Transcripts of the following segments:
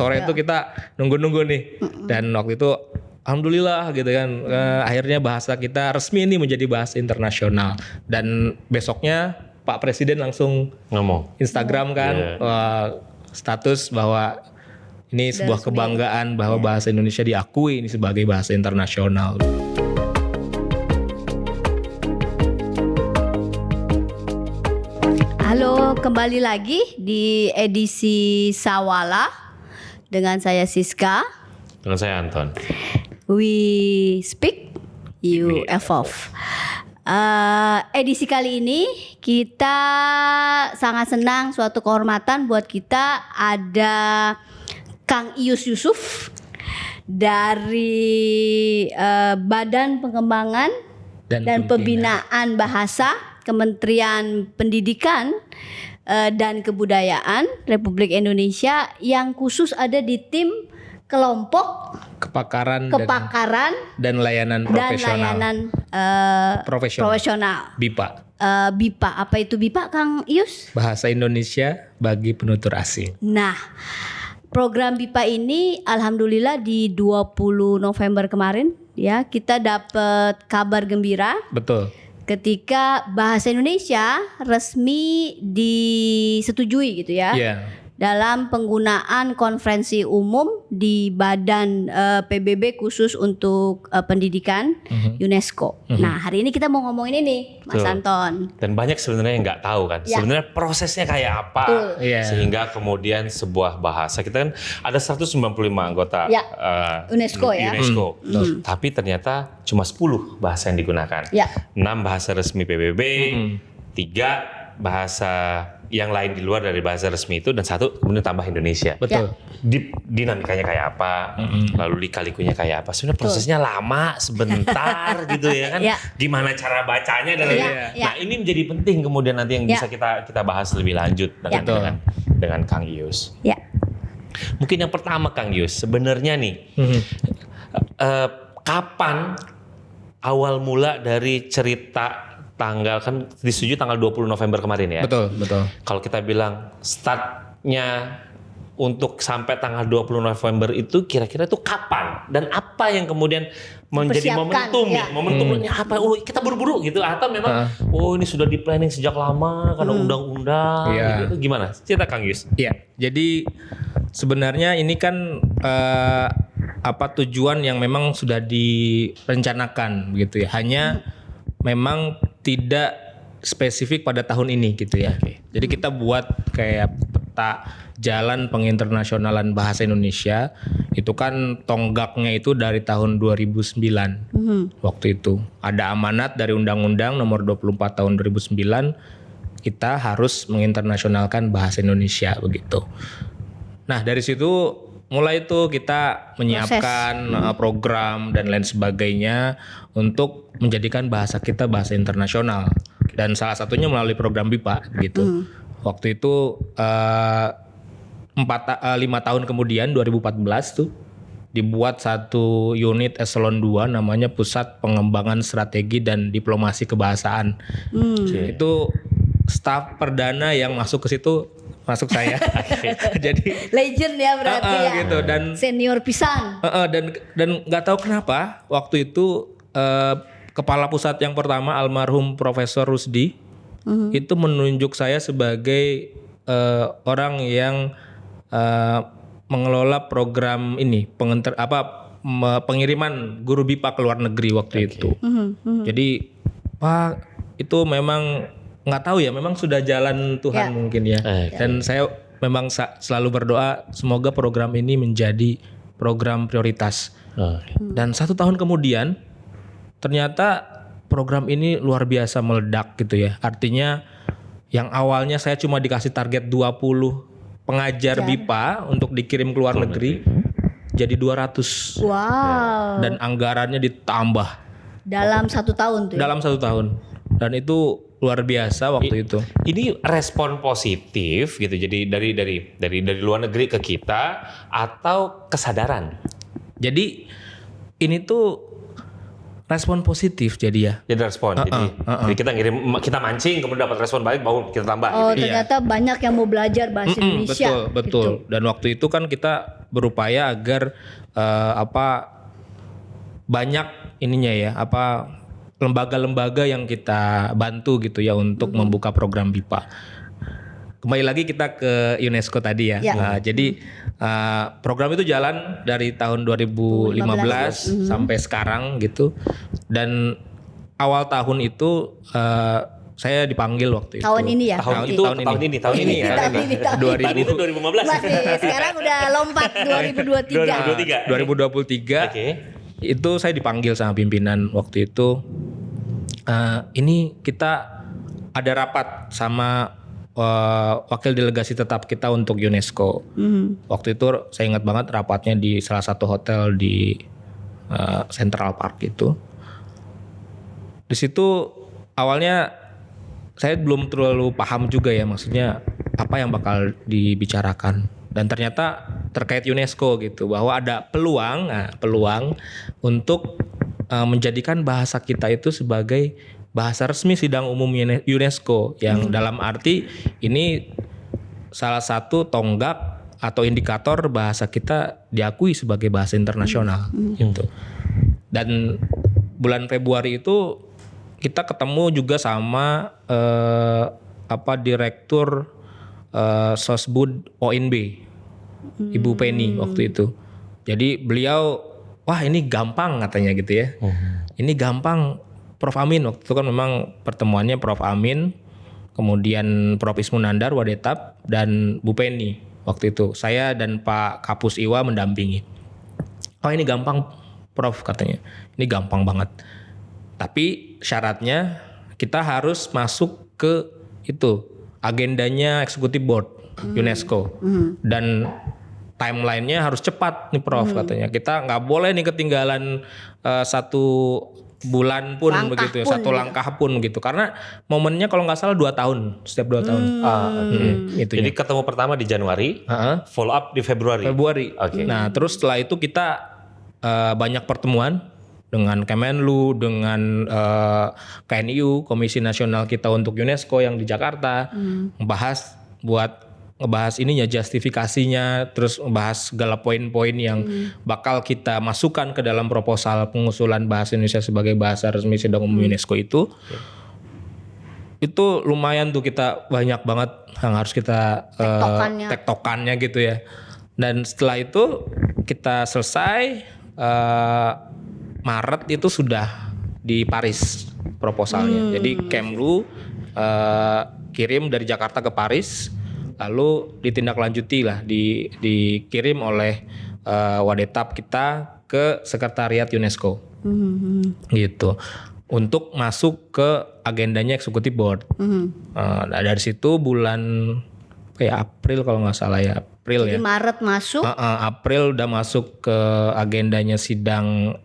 sore itu kita nunggu-nunggu nih. Dan waktu itu alhamdulillah gitu kan, akhirnya bahasa kita resmi ini menjadi bahasa internasional. Dan besoknya Pak Presiden langsung ngomong Instagram kan, status bahwa ini sebuah kebanggaan bahwa bahasa Indonesia diakui ini sebagai bahasa internasional. Halo, kembali lagi di edisi Sawala dengan saya Siska. dengan saya Anton. We speak, you evolve. Edisi kali ini kita sangat senang, suatu kehormatan buat kita ada Kang Ius Yusuf dari Badan Pengembangan dan Pembinaan Bahasa Kementerian Pendidikan dan Kebudayaan Republik Indonesia yang khusus ada di tim kelompok kepakaran dan layanan profesional BIPA. BIPA, apa itu BIPA, Kang Ius? Bahasa Indonesia bagi penutur asing. Nah, program BIPA ini alhamdulillah di 20 November kemarin ya kita dapat kabar gembira. Betul. Ketika bahasa Indonesia resmi disetujui gitu ya. Yeah. Dalam penggunaan konferensi umum di Badan PBB khusus untuk pendidikan UNESCO. Nah, hari ini kita mau ngomongin ini, Mas Anton. Dan banyak sebenarnya yang nggak tahu kan, sebenarnya prosesnya kayak apa, sehingga kemudian sebuah bahasa kita kan ada 195 anggota UNESCO ya. UNESCO. Tapi ternyata cuma 10 bahasa yang digunakan. 6 bahasa resmi PBB, 3 bahasa yang lain di luar dari bahasa resmi itu, dan 1 kemudian tambah Indonesia. Betul. Dinamikanya kayak apa, lalu lika-likunya kayak apa. Sebenarnya prosesnya lama, sebentar gitu ya kan. Gimana cara bacanya dan nah ini menjadi penting kemudian nanti yang bisa kita bahas lebih lanjut dengan Kang Ius. Mungkin yang pertama Kang Ius, sebenarnya nih kapan awal mula dari cerita tanggal, kan disetujui tanggal 20 November kemarin ya. Betul. Kalau kita bilang startnya untuk sampai tanggal 20 November itu kira-kira itu kapan? Dan apa yang kemudian menjadi momentum nih? Momentumnya apa? Oh, kita buru-buru gitu atau memang ini sudah di planning sejak lama karena undang-undang gitu. Gimana? Cerita Kang Yus. Iya. Jadi sebenarnya ini kan tujuan yang memang sudah direncanakan begitu ya. Hanya memang tidak spesifik pada tahun ini gitu ya. Jadi kita buat kayak peta jalan penginternasionalan bahasa Indonesia. Itu kan tonggaknya itu dari tahun 2009. Waktu itu ada amanat dari Undang-Undang Nomor 24 Tahun 2009, kita harus menginternasionalkan bahasa Indonesia begitu. Nah, dari situ mulai itu kita menyiapkan program dan lain sebagainya untuk menjadikan bahasa kita bahasa internasional, dan salah satunya melalui program BIPA gitu. Waktu itu 5 tahun kemudian 2014 tuh dibuat satu unit eselon 2 namanya Pusat Pengembangan Strategi dan Diplomasi Kebahasaan. Itu staf perdana yang masuk ke situ masuk saya. Jadi legend ya berarti gitu, dan senior pisan. Dan nggak tahu kenapa waktu itu kepala pusat yang pertama almarhum Profesor Rusdi itu menunjuk saya sebagai orang yang mengelola program ini pengiriman guru BIPA ke luar negeri waktu itu. Jadi Pak, itu memang nggak tahu ya, memang sudah jalan Tuhan mungkin ya. Dan saya memang selalu berdoa semoga program ini menjadi program prioritas. Dan 1 tahun kemudian ternyata program ini luar biasa meledak gitu ya. Artinya yang awalnya saya cuma dikasih target 20 pengajar BIPA untuk dikirim ke luar negeri jadi 200. Wow. Dan anggarannya ditambah dalam 1 tahun tuh. Dalam 1 tahun. Dan itu luar biasa waktu itu. Ini respon positif gitu. Jadi dari luar negeri ke kita atau kesadaran? Jadi ini tuh respon positif jadi ya. Jadi respon. Jadi kita mancing kemudian dapat respon balik baru kita tambah. Oh, gitu. ternyata banyak yang mau belajar bahasa Indonesia. Betul. Dan waktu itu kan kita berupaya agar banyak ininya ya, lembaga-lembaga yang kita bantu gitu ya untuk membuka program BIPA. Kembali lagi kita ke UNESCO tadi ya. Jadi program itu jalan dari tahun 2015 sampai sekarang gitu. Dan awal tahun itu saya dipanggil waktu itu. Tahun ini ya? Tahun ini ya. Tahun itu 2015. Masih, sekarang udah lompat 2023. 2023. Oke. Itu saya dipanggil sama pimpinan waktu itu. Ini kita ada rapat sama wakil delegasi tetap kita untuk UNESCO. Waktu itu saya ingat banget rapatnya di salah satu hotel di Central Park itu. Di situ awalnya saya belum terlalu paham juga ya, maksudnya apa yang bakal dibicarakan. Dan ternyata terkait UNESCO gitu, bahwa ada peluang untuk menjadikan bahasa kita itu sebagai bahasa resmi sidang umum UNESCO, yang dalam arti ini salah satu tonggak atau indikator bahasa kita diakui sebagai bahasa internasional gitu. Dan bulan Februari itu kita ketemu juga sama direktur Sosbud ONB, Ibu Penny waktu itu. Jadi beliau, wah ini gampang katanya gitu ya. Ini gampang. Prof Amin waktu itu kan memang pertemuannya Prof Amin, kemudian Prof Ismunandar Wadetap dan Bu Penny waktu itu. Saya dan Pak Kapus Iwa mendampingi. Oh ini gampang Prof katanya. Ini gampang banget. Tapi syaratnya kita harus masuk ke itu agendanya Executive Board UNESCO dan timelinenya harus cepat nih Prof katanya. Kita nggak boleh nih ketinggalan satu bulan pun begitu ya, satu langkah pun gitu, karena momennya kalau nggak salah 2 tahun, setiap 2 tahun. Jadi ketemu pertama di Januari, follow up di Februari. Okay. Nah terus setelah itu kita banyak pertemuan dengan Kemenlu, dengan KNIU, Komisi Nasional kita untuk UNESCO yang di Jakarta, ngebahas ininya, justifikasinya, terus ngebahas segala poin-poin yang bakal kita masukkan ke dalam proposal pengusulan bahasa Indonesia sebagai bahasa resmi sidang umum UNESCO itu. Itu lumayan tuh, kita banyak banget yang harus kita tektokannya gitu ya. Dan setelah itu kita selesai, Maret itu sudah di Paris proposalnya. Jadi Kemlu kirim dari Jakarta ke Paris, lalu ditindaklanjuti lah, dikirim oleh Wadetap kita ke Sekretariat UNESCO, gitu, untuk masuk ke agendanya Executive Board. Nah, dari situ bulan April kalau nggak salah ya, April. Jadi ya. Maret masuk. April udah masuk ke agendanya sidang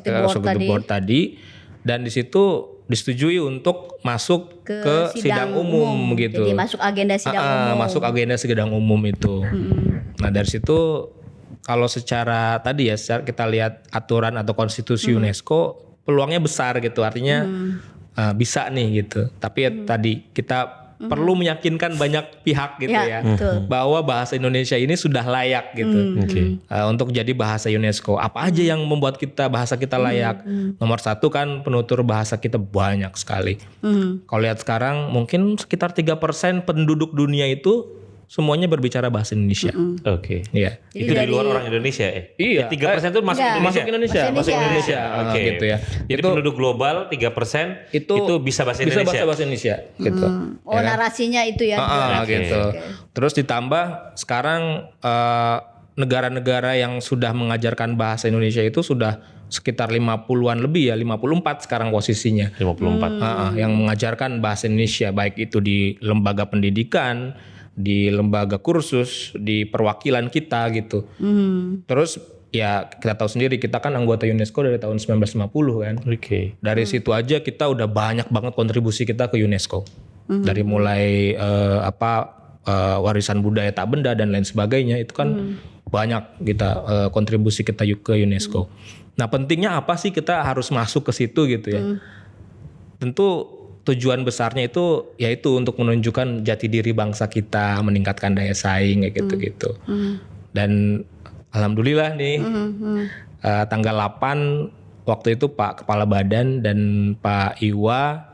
Executive Board tadi, dan di situ disetujui untuk masuk ke sidang umum gitu. Jadi masuk agenda sidang umum. Masuk agenda sidang umum itu. Nah dari situ kalau secara tadi ya, secara kita lihat aturan atau konstitusi UNESCO, peluangnya besar gitu. Artinya bisa nih gitu. Tapi ya tadi kita perlu meyakinkan banyak pihak gitu ya, bahwa bahasa Indonesia ini sudah layak gitu untuk jadi bahasa UNESCO. Apa aja yang membuat bahasa kita layak? Nomor 1 kan penutur bahasa kita banyak sekali. Kalau lihat sekarang mungkin sekitar 3% penduduk dunia itu semuanya berbicara bahasa Indonesia. Iya. Itu dari luar orang Indonesia ya? Iya. 3% itu masuk Indonesia. Masuk Indonesia. Gitu ya. Jadi itu penduduk global 3% itu bisa bahasa Indonesia. Bisa bahasa Indonesia gitu. Oh, ya kan? Narasinya itu ya. Gitu. Terus ditambah sekarang negara-negara yang sudah mengajarkan bahasa Indonesia itu sudah sekitar 50-an lebih ya, 54 sekarang posisinya. 54. Yang mengajarkan bahasa Indonesia, baik itu di lembaga pendidikan, di lembaga kursus, di perwakilan kita gitu. Terus ya kita tahu sendiri, kita kan anggota UNESCO dari tahun 1950 kan. Dari situ aja kita udah banyak banget kontribusi kita ke UNESCO. Dari mulai warisan budaya tak benda dan lain sebagainya, itu kan banyak kita kontribusi kita ke UNESCO. Nah, pentingnya apa sih kita harus masuk ke situ gitu ya? Tentu tujuan besarnya itu yaitu untuk menunjukkan jati diri bangsa kita, meningkatkan daya saing kayak gitu-gitu. Dan alhamdulillah nih tanggal 8 waktu itu Pak Kepala Badan dan Pak Iwa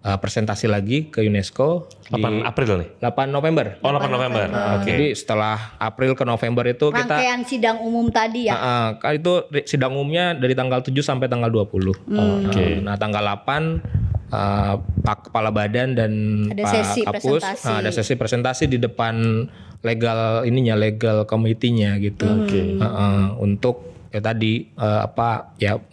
presentasi lagi ke UNESCO 8 April nih? 8 November. Oh 8 November. Oke. Jadi setelah April ke November itu rangkaian sidang umum tadi ya? Kan itu sidang umumnya dari tanggal 7 sampai tanggal 20. Nah tanggal 8 Pak Kepala Badan dan ada Pak Kapus ada sesi presentasi di depan legal committee-nya gitu. Untuk ya tadi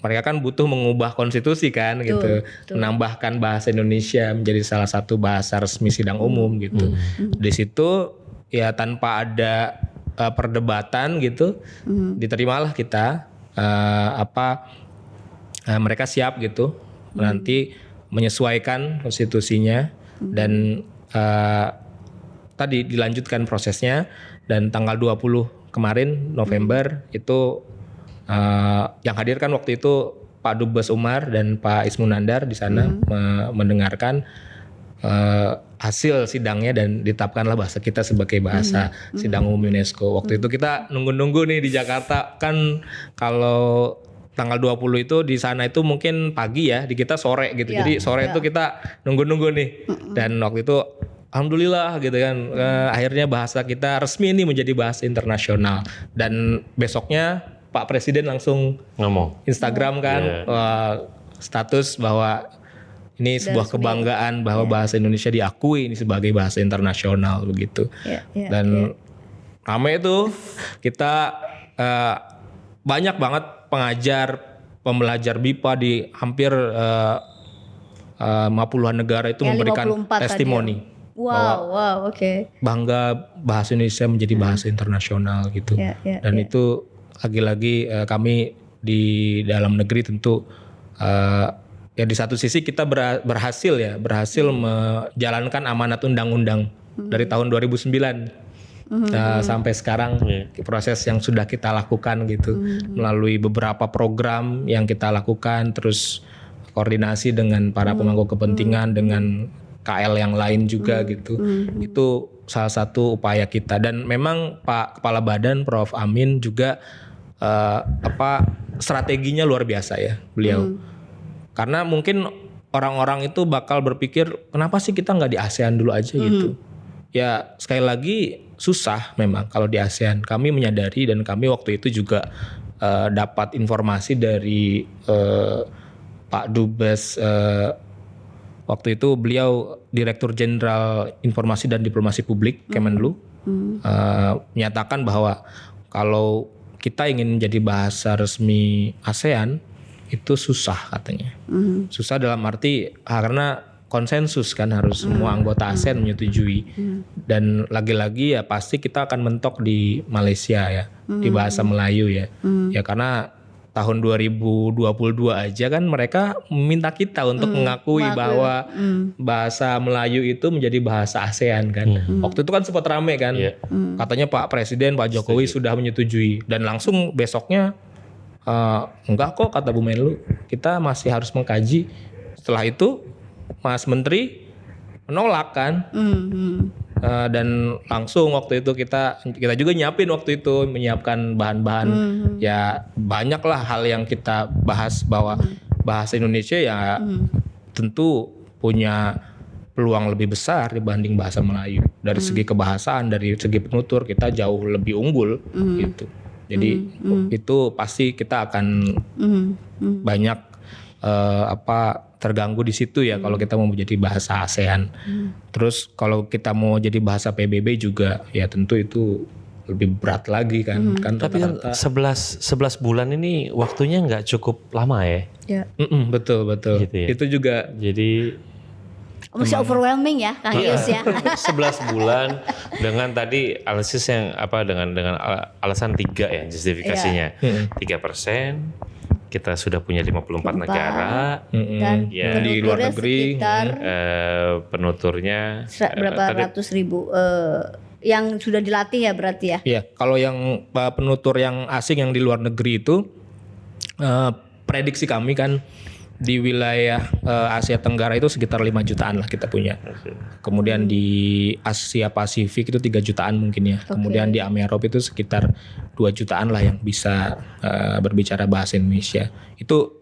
mereka kan butuh mengubah konstitusi kan gitu, menambahkan bahasa Indonesia menjadi salah satu bahasa resmi sidang umum gitu. Di situ ya tanpa ada perdebatan gitu, diterimalah kita mereka siap gitu nanti menyesuaikan konstitusinya dan tadi dilanjutkan prosesnya, dan tanggal 20 kemarin November itu yang hadir kan waktu itu Pak Dubes Umar dan Pak Ismunandar di sana mendengarkan hasil sidangnya dan ditetapkanlah bahasa kita sebagai bahasa sidang umum UNESCO. Waktu itu kita nunggu-nunggu nih di Jakarta kan, kalau tanggal 20 itu di sana itu mungkin pagi ya, di kita sore gitu. Jadi sore itu kita nunggu-nunggu nih. Dan waktu itu alhamdulillah gitu kan, akhirnya bahasa kita resmi ini menjadi bahasa internasional. Dan besoknya Pak Presiden langsung ngomong Instagram kan, status bahwa ini sebuah kebanggaan bahwa bahasa Indonesia diakui ini sebagai bahasa internasional begitu. Dan rame itu kita banyak banget pembelajar BIPA di hampir 50-an negara itu memberikan testimoni. Wow, oke. Bangga bahasa Indonesia menjadi bahasa internasional gitu. Dan itu lagi-lagi kami di dalam negeri tentu ya di satu sisi kita berhasil menjalankan amanat undang-undang dari tahun 2009. Sampai sekarang proses yang sudah kita lakukan gitu melalui beberapa program yang kita lakukan, terus koordinasi dengan para pemangku kepentingan dengan KL yang lain juga gitu. Itu salah satu upaya kita, dan memang Pak Kepala Badan Prof Amin juga strateginya luar biasa ya beliau. Karena mungkin orang-orang itu bakal berpikir kenapa sih kita nggak di ASEAN dulu aja gitu. Ya sekali lagi susah memang kalau di ASEAN. Kami menyadari, dan kami waktu itu juga dapat informasi dari Pak Dubes waktu itu, beliau Direktur Jenderal Informasi dan Diplomasi Publik Kemenlu, menyatakan bahwa kalau kita ingin menjadi bahasa resmi ASEAN itu susah katanya. Susah dalam arti karena konsensus kan, harus semua anggota ASEAN menyetujui. Dan lagi-lagi ya pasti kita akan mentok di Malaysia ya, di bahasa Melayu ya. Ya karena tahun 2022 aja kan mereka meminta kita untuk mengakui bahwa bahasa Melayu itu menjadi bahasa ASEAN kan. Waktu itu kan sempat rame kan. Katanya Pak Presiden, Pak Jokowi sudah menyetujui, dan langsung besoknya enggak kok kata Bu Menlu, kita masih harus mengkaji. Setelah itu Mas Menteri menolak kan, dan langsung waktu itu kita juga menyiapkan bahan-bahan ya, banyaklah hal yang kita bahas bahwa bahasa Indonesia ya tentu punya peluang lebih besar dibanding bahasa Melayu. Dari segi kebahasaan, dari segi penutur kita jauh lebih unggul gitu. Jadi itu pasti kita akan banyak terganggu di situ ya kalau kita mau menjadi bahasa ASEAN. Terus kalau kita mau jadi bahasa PBB juga ya tentu itu lebih berat lagi kan. Tapi kan 11 bulan ini waktunya nggak cukup lama ya. Betul. Gitu ya? Itu juga jadi masih overwhelming ya Kang Yus ya. 11 bulan dengan tadi analisis yang dengan alasan 3 ya justifikasinya. 3%. Kita sudah punya 54 negara dan di luar negeri, penuturnya berapa ratus ribu yang sudah dilatih ya berarti ya? Iya, kalau yang penutur yang asing yang di luar negeri itu prediksi kami kan di wilayah Asia Tenggara itu sekitar 5 jutaan lah kita punya. Kemudian di Asia Pasifik itu 3 jutaan mungkin ya. Kemudian di Eropa itu sekitar 2 jutaan lah yang bisa berbicara bahasa Indonesia. Itu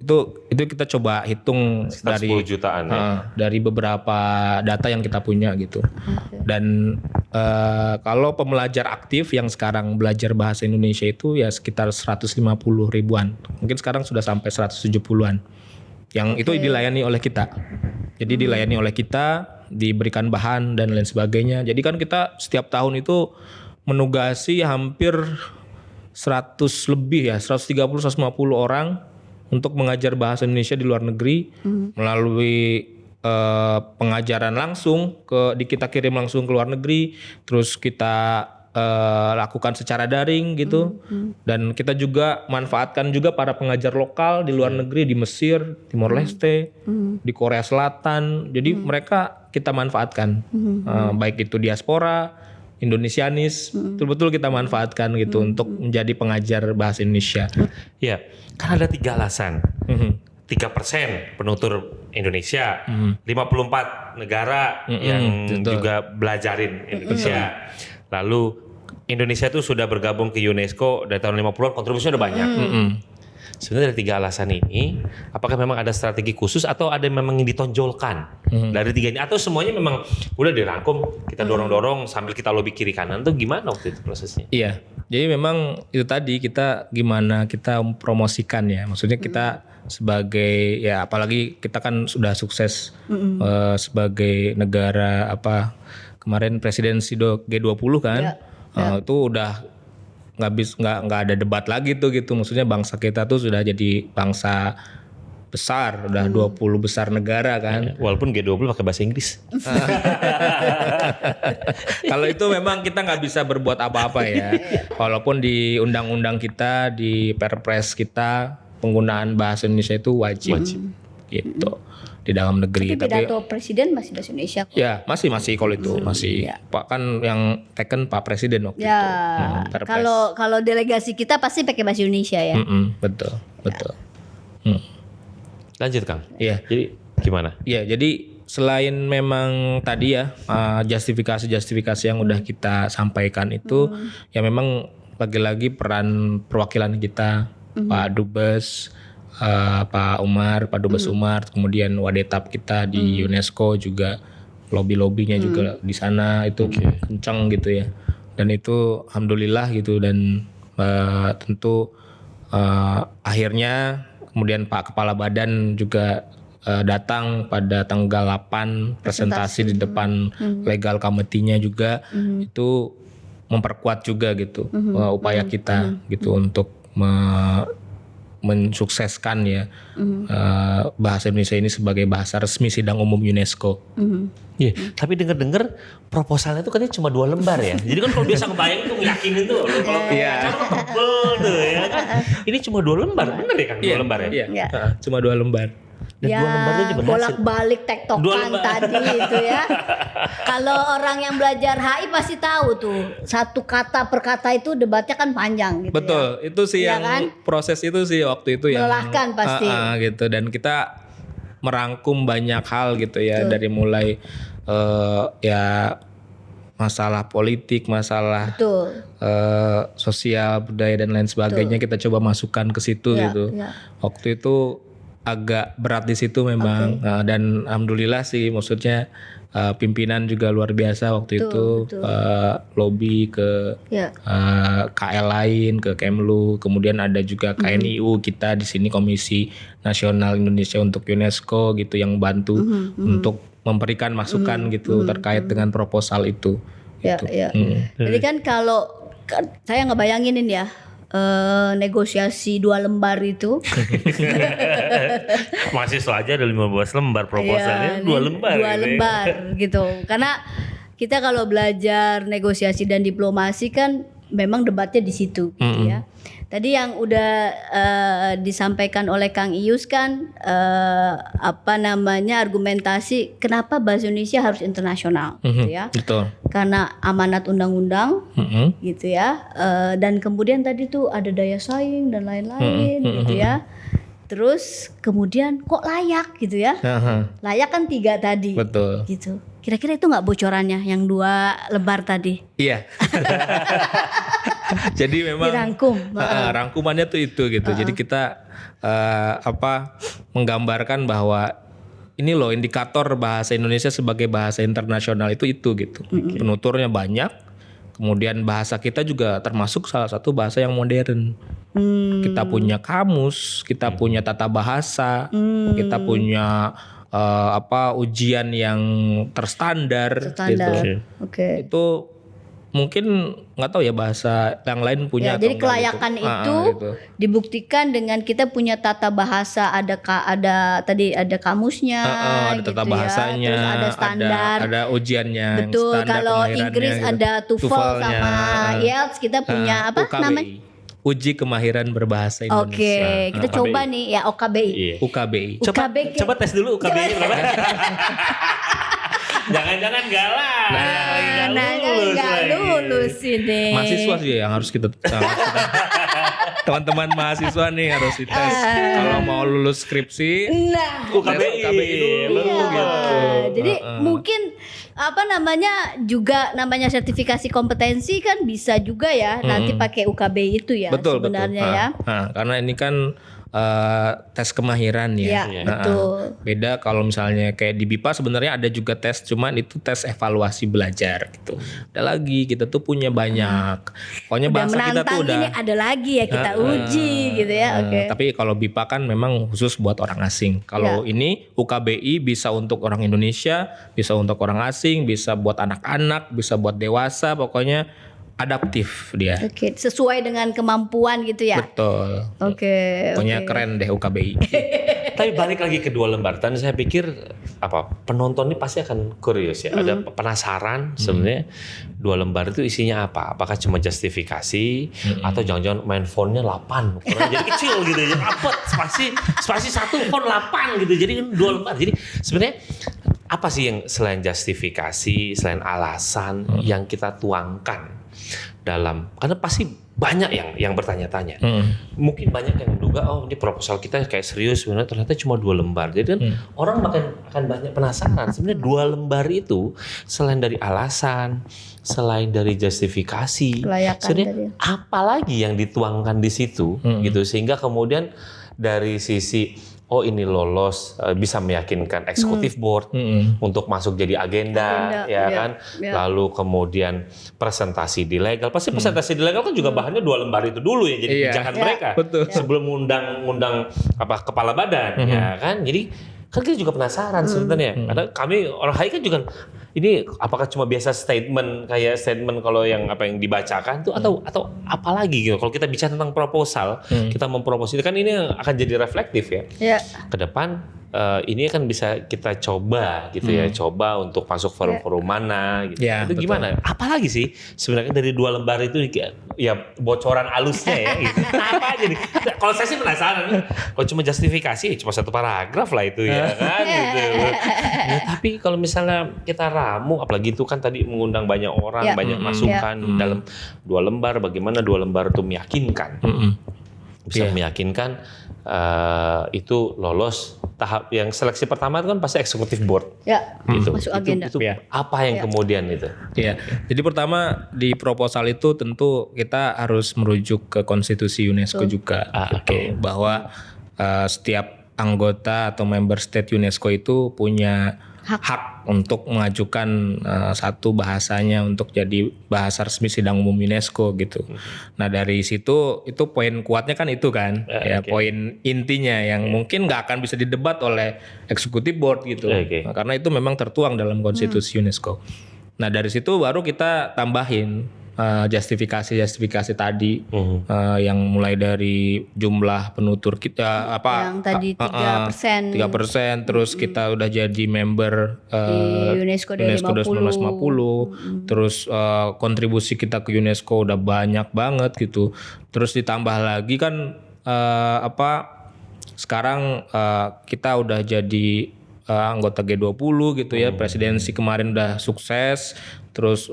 kita coba hitung sekitar dari 10 jutaan dari beberapa data yang kita punya gitu. Dan kalau pembelajar aktif yang sekarang belajar bahasa Indonesia itu ya sekitar 150 ribuan. Mungkin sekarang sudah sampai 170-an. Yang itu dilayani oleh kita. Jadi dilayani oleh kita, diberikan bahan dan lain sebagainya. Jadi kan kita setiap tahun itu menugasi hampir 100 lebih ya, 130-150 orang untuk mengajar bahasa Indonesia di luar negeri melalui pengajaran langsung kita kirim langsung ke luar negeri, terus kita lakukan secara daring gitu. Dan kita juga manfaatkan juga para pengajar lokal di luar negeri, di Mesir, Timor Leste, di Korea Selatan. Jadi mereka kita manfaatkan, baik itu diaspora, Indonesianis, betul-betul kita manfaatkan gitu untuk menjadi pengajar bahasa Indonesia. Ya, kan ada 3 alasan. 3% penutur Indonesia, 54 negara yang juga belajarin Indonesia. Lalu Indonesia itu sudah bergabung ke UNESCO dari tahun 50-an, kontribusinya udah banyak. Sebenarnya dari 3 alasan ini, apakah memang ada strategi khusus atau ada memang yang ditonjolkan dari 3 ini? Atau semuanya memang udah dirangkum, kita dorong-dorong sambil kita lobby kiri kanan, tuh gimana waktu itu prosesnya? Iya, jadi memang itu tadi kita gimana kita mempromosikan ya. Maksudnya kita sebagai ya apalagi kita kan sudah sukses sebagai negara kemarin presidensi G20 kan, itu udah nggak ada debat lagi tuh gitu. Maksudnya bangsa kita tuh sudah jadi bangsa besar, udah 20 besar negara kan. Walaupun G20 pakai bahasa Inggris. Kalau itu memang kita nggak bisa berbuat apa-apa ya. Walaupun di undang-undang kita, di Perpres kita penggunaan bahasa Indonesia itu wajib. Gitu. Di dalam negeri. Tapi pidato presiden masih bahasa Indonesia kok. Ya masih kalau itu masih Pak kan yang teken Pak Presiden waktu itu. Kalau delegasi kita pasti pakai bahasa Indonesia ya. Betul. Lanjut Kang. Iya. Jadi gimana? Iya jadi selain memang tadi ya justifikasi yang udah kita sampaikan itu ya memang lagi-lagi peran perwakilan kita Pak Dubes. Pak Dubes Umar, kemudian Wadetap kita di UNESCO juga lobby-lobbynya juga di sana itu kencang gitu ya. Dan itu alhamdulillah gitu dan tentu akhirnya kemudian Pak Kepala Badan juga datang pada tanggal 8 presentasi di depan legal committee-nya juga itu memperkuat juga gitu upaya kita gitu untuk mensukseskan ya bahasa Indonesia ini sebagai bahasa resmi sidang umum UNESCO. Iya, tapi dengar-dengar proposalnya itu katanya cuma 2 lembar ya. Jadi kan kalau biasa ngebayang tuh yakinin tuh kalau tebel tuh ya kan. Ini cuma 2 lembar, bener ya Kang? 2 lembar ya? Iya. Cuma 2 lembar. Dan 2 lembar itu juga bolak-balik tektokan tadi itu ya. Kalau orang yang belajar HI pasti tahu tuh satu kata per kata itu debatnya kan panjang gitu. Betul, itu sih yang kan? Proses itu sih waktu itu yang melelahkan pasti. Gitu dan kita merangkum banyak hal gitu ya. Betul. Dari mulai ya masalah politik, masalah sosial, budaya dan lain sebagainya. Betul. Kita coba masukkan ke situ gitu. Waktu itu agak berat di situ memang dan alhamdulillah sih maksudnya pimpinan juga luar biasa waktu itu lobby ke KL lain, ke Kemlu, kemudian ada juga KNIU kita di sini Komisi Nasional Indonesia untuk UNESCO gitu yang bantu untuk memberikan masukan gitu terkait dengan proposal itu. Gitu. Jadi kan kalau saya ngebayanginin ya negosiasi 2 lembar itu. Mahasiswa aja ada 15 lembar proposalnya, 2 lembar. 2 lembar gitu. Karena kita kalau belajar negosiasi dan diplomasi kan memang debatnya di situ gitu ya. Tadi yang udah disampaikan oleh Kang Ius kan argumentasi kenapa bahasa Indonesia harus internasional gitu ya. Betul. Karena amanat undang-undang gitu ya. Dan kemudian tadi tuh ada daya saing dan lain-lain gitu ya. Terus kemudian kok layak gitu ya. Layak kan 3 tadi. Betul. Gitu. Kira-kira itu nggak bocorannya yang 2 lembar tadi? Iya. Jadi memang dirangkum. Rangkumannya tuh itu gitu. Jadi kita menggambarkan bahwa ini loh indikator bahasa Indonesia sebagai bahasa internasional itu gitu. Penuturnya banyak. Kemudian bahasa kita juga termasuk salah satu bahasa yang modern. Kita punya kamus, kita punya tata bahasa, kita punya ujian yang terstandar. Gitu. Oke. Itu mungkin nggak tahu ya bahasa yang lain punya. Ya, jadi kelayakan gitu. itu gitu. Dibuktikan dengan kita punya tata bahasa, ada kamusnya, ada tata bahasanya, terus ada standar, ada ujiannya. Betul. Kalau Inggris gitu. Ada TOEFL sama IELTS, kita punya apa UKBI. namanya? Uji kemahiran berbahasa Indonesia. Oke, kita coba nih ya OKBI. Iya. UKBI. Coba tes dulu UKBI berapa? Jangan-jangan galak. Nggak lulus ini. Mahasiswa sih yang harus kita teman-teman mahasiswa nih harus dites. Kalau mau lulus skripsi, UKBI dulu gitu. Jadi mungkin juga namanya sertifikasi kompetensi kan bisa juga ya nanti pakai UKBI itu ya. Betul, sebenarnya betul. Ya. Karena ini kan tes kemahiran ya. Betul. Beda kalau misalnya kayak di BIPA sebenarnya ada juga tes, cuman itu tes evaluasi belajar gitu. Ada lagi kita tuh punya banyak. Pokoknya bahasa kita tuh udah ini ada lagi ya kita uji gitu ya. Oke. Tapi kalau BIPA kan memang khusus buat orang asing. Kalau ini UKBI bisa untuk orang Indonesia, bisa untuk orang asing, bisa buat anak-anak, bisa buat dewasa, pokoknya adaptif dia. Oke, sesuai dengan kemampuan gitu ya. Betul. Oke. Pokoknya keren deh UKBI. Tapi balik lagi ke 2 lembar. Dan saya pikir penonton ini pasti akan curious ya. Ada penasaran sebenarnya 2 lembar itu isinya apa? Apakah cuma justifikasi atau jangan-jangan main fontnya 8, ukurannya jadi kecil gitu ya. Apa spasi 1 font 8 gitu. Jadi 2 lembar. Jadi sebenarnya apa sih yang selain justifikasi, selain alasan yang kita tuangkan dalam, karena pasti banyak yang bertanya-tanya. Mungkin banyak yang menduga ini proposal kita kayak serius, sebenarnya ternyata cuma 2 lembar. Jadi kan orang akan banyak penasaran. Sebenarnya 2 lembar itu selain dari alasan, selain dari justifikasi, sebenarnya apa lagi yang dituangkan di situ gitu, sehingga kemudian dari sisi ini lolos bisa meyakinkan eksekutif board untuk masuk jadi agenda kan. Lalu kemudian presentasi di legal. Pasti presentasi di legal kan juga bahannya 2 lembar itu dulu ya jadi kebijakan mereka. Betul. Sebelum ngundang kepala badan ya kan. Jadi kan kita juga penasaran sebenarnya. Karena kami orang HI kan juga ini apakah cuma biasa statement kalau yang apa yang dibacakan tuh atau apa lagi gitu. Kalau kita bicara tentang proposal, kita mempromosikan ini yang akan jadi reflektif ya. Ke depan ini kan bisa kita coba gitu ya, coba untuk masuk forum-forum mana gitu. Itu betul. Gimana? Apalagi sih sebenarnya dari 2 lembar itu ya bocoran alusnya ya gitu. Apa aja nih? Kalau saya sih penasaran. Kalau cuma justifikasi cuma 1 paragraf lah itu ya kan gitu. Ya, tapi kalau misalnya kita ramu, apalagi itu kan tadi mengundang banyak orang, banyak masukan dalam 2 lembar, bagaimana 2 lembar itu meyakinkan. Bisa meyakinkan itu lolos tahap yang seleksi pertama itu kan pasti eksekutif board. Gitu. Masuk agenda. Itu apa yang kemudian itu? Iya. Jadi pertama di proposal itu tentu kita harus merujuk ke konstitusi UNESCO juga. Bahwa setiap anggota atau member state UNESCO itu punya hak untuk mengajukan satu bahasanya untuk jadi bahasa resmi sidang umum UNESCO gitu. Nah dari situ itu poin kuatnya kan itu kan, poin intinya yang mungkin nggak akan bisa didebat oleh eksekutif board gitu. Nah, karena itu memang tertuang dalam konstitusi UNESCO. Nah dari situ baru kita tambahin justifikasi tadi yang mulai dari jumlah penutur kita yang tadi 3%, terus kita udah jadi member di UNESCO dari 1950, terus kontribusi kita ke UNESCO udah banyak banget gitu. Terus ditambah lagi kan sekarang kita udah jadi anggota G20 gitu ya, presidensi kemarin udah sukses. Terus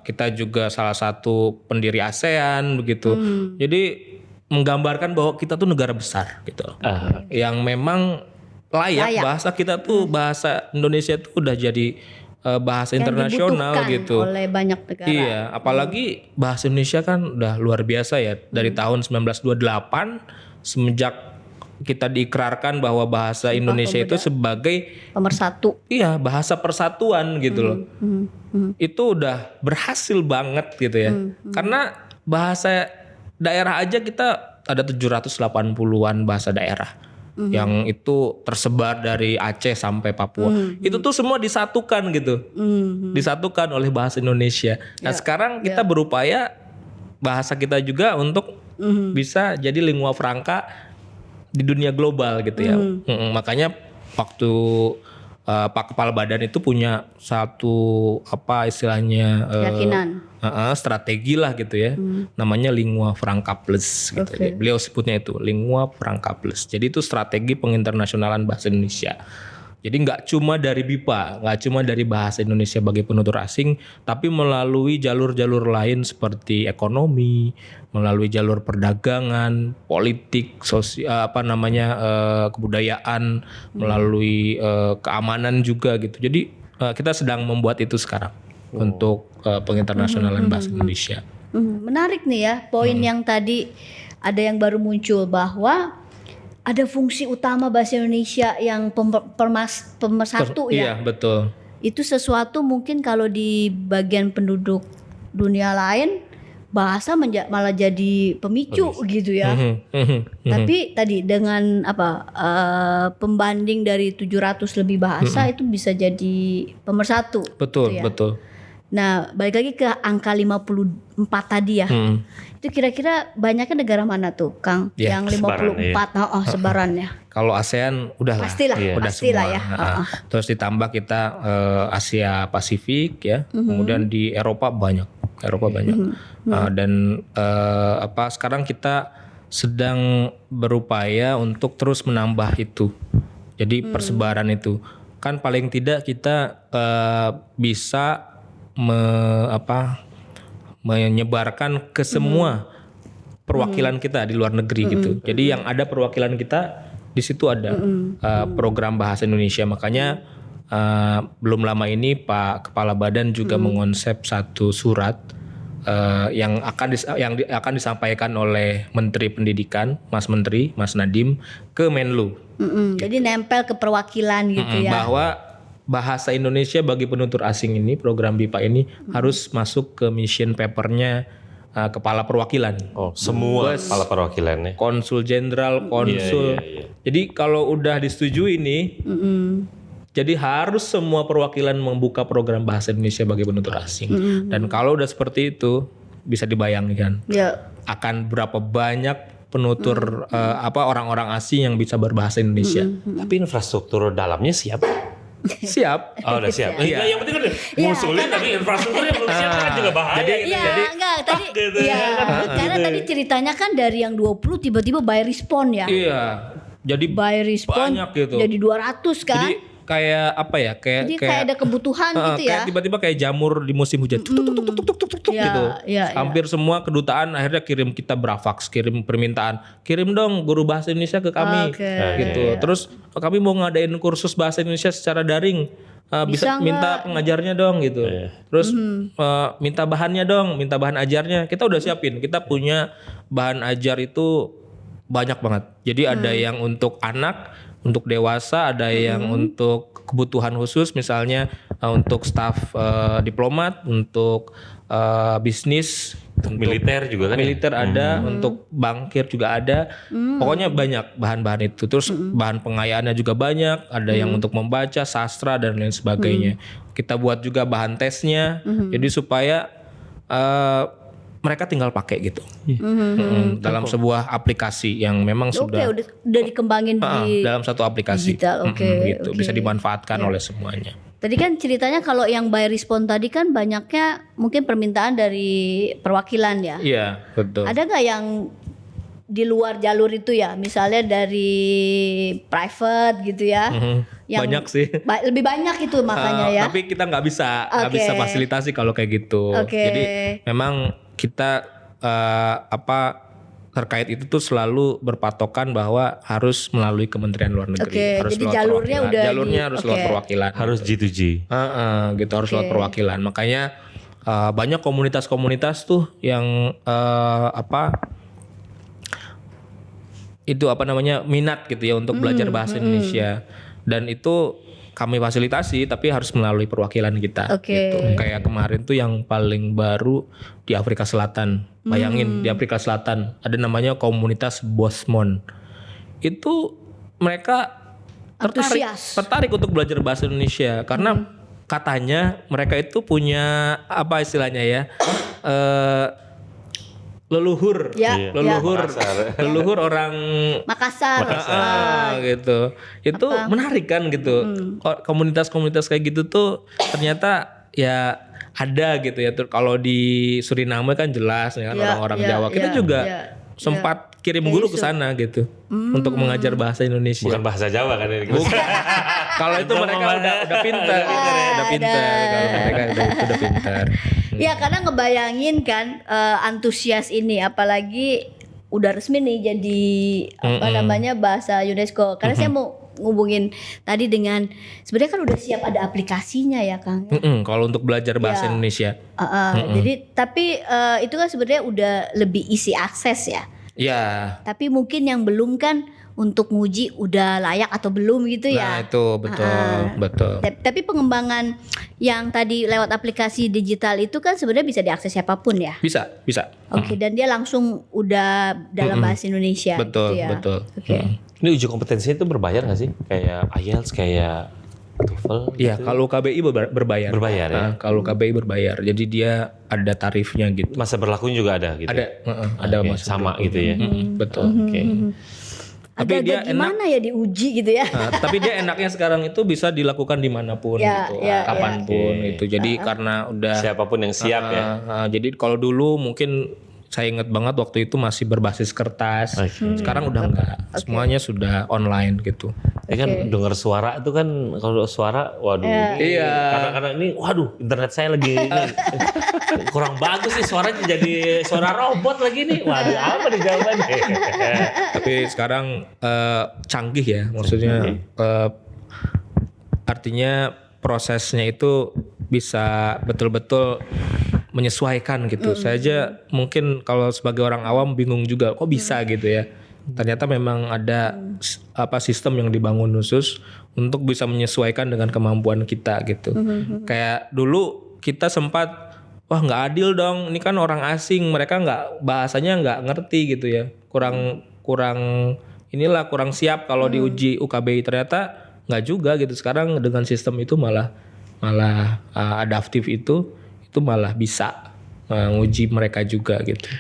kita juga salah satu pendiri ASEAN begitu. Jadi menggambarkan bahwa kita tuh negara besar gitu. Yang memang layak bahasa kita tuh, bahasa Indonesia tuh udah jadi bahasa yang internasional gitu. Oleh banyak negara. Iya, apalagi bahasa Indonesia kan udah luar biasa ya. Dari tahun 1928 semenjak kita diikrarkan bahwa bahasa Indonesia itu sebagai pemersatu. Iya, bahasa persatuan gitu loh. Itu udah berhasil banget gitu ya. Karena bahasa daerah aja kita ada 780-an bahasa daerah. Yang itu tersebar dari Aceh sampai Papua. Itu tuh semua disatukan gitu. Disatukan oleh bahasa Indonesia. Nah, sekarang kita berupaya bahasa kita juga untuk bisa jadi lingua franca di dunia global gitu ya. Makanya waktu Pak Kepala Badan itu punya satu istilahnya strategi lah gitu ya. Namanya Lingua Franca Plus gitu. Beliau sebutnya itu Lingua Franca Plus. Jadi itu strategi penginternasionalan bahasa Indonesia. Jadi nggak cuma dari BIPA, nggak cuma dari bahasa Indonesia bagi penutur asing, tapi melalui jalur-jalur lain seperti ekonomi, melalui jalur perdagangan, politik, kebudayaan, melalui keamanan juga gitu. Jadi kita sedang membuat itu sekarang untuk penginternasionalan bahasa Indonesia. Menarik nih ya poin yang tadi ada yang baru muncul bahwa ada fungsi utama bahasa Indonesia yang pemersatu ya. Iya, betul. Itu sesuatu mungkin kalau di bagian penduduk dunia lain bahasa malah jadi pemicu gitu ya. Tapi tadi dengan pembanding dari 700 lebih bahasa itu bisa jadi pemersatu. Betul, gitu ya. betul. Nah, balik lagi ke angka 54 tadi ya. Itu kira-kira banyaknya negara mana tuh, Kang? Ya, yang 54 sebarannya. Kalau ASEAN udahlah. Pastilah, udah pastilah semua. ya. Terus ditambah kita Asia Pasifik ya. Kemudian di Eropa banyak. Dan sekarang kita sedang berupaya untuk terus menambah itu. Jadi persebaran itu. Kan paling tidak kita bisa menyebarkan ke semua perwakilan kita di luar negeri gitu. Jadi yang ada perwakilan kita di situ ada program bahasa Indonesia. Makanya belum lama ini Pak Kepala Badan juga mengonsep satu surat yang akan disampaikan oleh Menteri Pendidikan, Mas Nadiem ke Menlu. Jadi nempel ke perwakilan gitu ya. Bahwa bahasa Indonesia bagi penutur asing ini, program BIPA ini harus masuk ke mission papernya kepala perwakilan. Oh, semua kepala perwakilannya. Konsul jenderal, konsul. Jadi kalau udah disetujui ini, jadi harus semua perwakilan membuka program bahasa Indonesia bagi penutur asing. Dan kalau udah seperti itu, bisa dibayangkan akan berapa banyak penutur orang-orang asing yang bisa berbahasa Indonesia. Tapi infrastruktur dalamnya siap. Siap. Oh, udah siap. Iya, yang penting kan ngusulin tapi infrastrukturnya belum siap kan juga bahaya. Karena tadi ceritanya kan dari yang 20 tiba-tiba by respond ya. Iya. Jadi by respond banyak gitu. Jadi 200 kan. Jadi kayak Jadi kayak ada kebutuhan gitu ya. Kayak tiba-tiba kayak jamur di musim hujan. Tuk gitu. Hampir semua kedutaan akhirnya kirim kita berafaks, kirim permintaan. Kirim dong guru bahasa Indonesia ke kami gitu. Terus kami mau ngadain kursus bahasa Indonesia secara daring. Bisa minta pengajarnya dong gitu. Terus minta bahannya dong, minta bahan ajarnya. Kita udah siapin. Kita punya bahan ajar itu banyak banget. Jadi ada yang untuk anak, untuk dewasa, ada yang untuk kebutuhan khusus, misalnya untuk staf diplomat, untuk bisnis, untuk militer juga kan? Militer ada, untuk bankir juga ada. Pokoknya banyak bahan-bahan itu. Terus bahan pengayaannya juga banyak. Ada yang untuk membaca, sastra dan lain sebagainya. Kita buat juga bahan tesnya. Jadi supaya mereka tinggal pakai gitu. Dalam sebuah aplikasi yang memang sudah dikembangin di dalam satu aplikasi digital. Gitu. Bisa dimanfaatkan oleh semuanya. Tadi kan ceritanya kalau yang by respond tadi kan banyaknya mungkin permintaan dari perwakilan ya. Iya, betul. Ada nggak yang di luar jalur itu ya, misalnya dari private gitu ya? Yang banyak sih. Lebih banyak itu makanya ya. Tapi kita nggak bisa fasilitasi kalau kayak gitu. Jadi memang kita terkait itu tuh selalu berpatokan bahwa harus melalui Kementerian Luar Negeri. Harus jadi jalurnya harus lewat perwakilan. Harus G2G. Gitu harus lewat perwakilan. Makanya banyak komunitas-komunitas tuh yang minat gitu ya untuk belajar bahasa Indonesia, dan itu kami fasilitasi tapi harus melalui perwakilan kita gitu. Kayak kemarin tuh yang paling baru di Afrika Selatan. Bayangin di Afrika Selatan ada namanya komunitas Bosmon. Itu mereka tertarik untuk belajar bahasa Indonesia karena katanya mereka itu punya apa istilahnya ya? leluhur orang Makassar. Gitu. Itu menarik kan gitu. Komunitas-komunitas kayak gitu tuh ternyata ya ada gitu ya. Kalau di Suriname kan jelas ya kan orang-orang Jawa. Kita juga sempat kirim guru ke sana gitu untuk mengajar bahasa Indonesia. Bukan bahasa Jawa kan ini. Kalau itu mereka udah pintar, udah pintar. Kalau mereka udah pintar. Ya karena ngebayangin kan antusias ini, apalagi udah resmi nih jadi bahasa UNESCO. Karena saya mau ngubungin tadi dengan sebenarnya kan udah siap ada aplikasinya ya Kang. Kalau untuk belajar bahasa Indonesia. Jadi tapi itu kan sebenarnya udah lebih easy akses ya. Ya. Tapi mungkin yang belum kan untuk nguji udah layak atau belum gitu ya. Nah itu betul. Tapi pengembangan yang tadi lewat aplikasi digital itu kan sebenarnya bisa diakses siapapun ya. Bisa. Dan dia langsung udah dalam bahasa Indonesia. Betul, gitu ya? betul. Ini uji kompetensi itu berbayar nggak sih? Kayak IELTS, kayak TOEFL? Iya, gitu? kalau KBI berbayar. Berbayar ya. Kalau KBI berbayar, jadi dia ada tarifnya gitu. Masa berlakunya juga ada gitu. Ada masa sama gitu ya. Betul. Tapi dia gimana ya diuji gitu ya. Tapi dia enaknya sekarang itu bisa dilakukan dimanapun gitu, kapanpun gitu. Jadi karena udah siapapun yang siap ya. Jadi kalau dulu mungkin saya ingat banget waktu itu masih berbasis kertas. Sekarang udah enggak. Semuanya sudah online gitu. Ya kan dengar suara itu kan, kalau suara waduh. Kadang-kadang ini waduh internet saya lagi kurang bagus sih, suaranya jadi suara robot lagi nih. Waduh, apa nih jawabannya? Tapi sekarang canggih ya, maksudnya artinya prosesnya itu bisa betul-betul menyesuaikan gitu. Saya aja mungkin kalau sebagai orang awam bingung juga kok bisa gitu ya. Ternyata memang ada sistem yang dibangun khusus untuk bisa menyesuaikan dengan kemampuan kita gitu. Kayak dulu kita sempat wah nggak adil dong, ini kan orang asing, mereka bahasanya nggak ngerti gitu ya, kurang siap kalau diuji UKBI. Ternyata nggak juga gitu. Sekarang dengan sistem itu malah adaptif itu malah bisa nguji mereka juga gitu.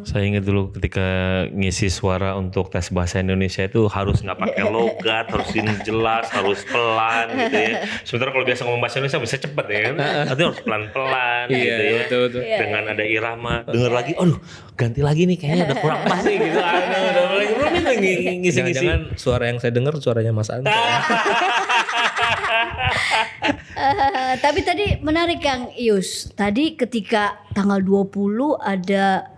Saya ingat dulu ketika ngisi suara untuk tes bahasa Indonesia itu harus nggak pakai logat, harus jelas, harus pelan gitu ya. Sementara kalau biasa ngomong bahasa Indonesia bisa cepet ya kan, tapi harus pelan-pelan gitu ya. Betul. Dengan ada irama, denger lagi, aduh ganti lagi nih kayaknya ada kurang pas nih gitu. Udah mulai rumit lagi ngisi-ngisi. Jangan suara yang saya dengar suaranya Mas Anta. Tapi tadi menarik Kang Ius. Tadi ketika tanggal 20 ada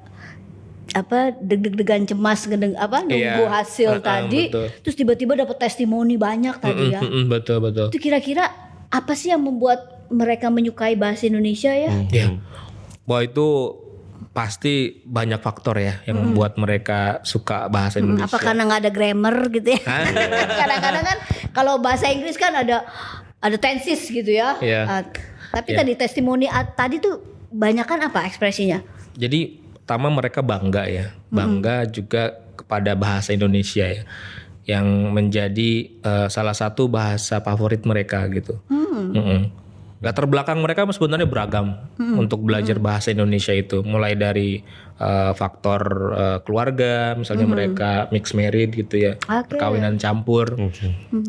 deg-degan cemas nunggu hasil tadi. Betul. Terus tiba-tiba dapat testimoni banyak tadi ya. Betul. Itu kira-kira apa sih yang membuat mereka menyukai bahasa Indonesia ya? Wah itu pasti banyak faktor ya yang membuat mereka suka bahasa Indonesia. Apa karena nggak ada grammar gitu ya? Kadang-kadang kan kalau bahasa Inggris kan ada tenses gitu ya. Tapi tadi testimoni tadi tuh banyak kan apa ekspresinya? Jadi pertama mereka bangga ya, juga kepada bahasa Indonesia ya, yang menjadi salah satu bahasa favorit mereka gitu. Latar belakang mereka sebenarnya beragam untuk belajar bahasa Indonesia itu, mulai dari faktor keluarga, misalnya mereka mixed married gitu ya, perkawinan campur,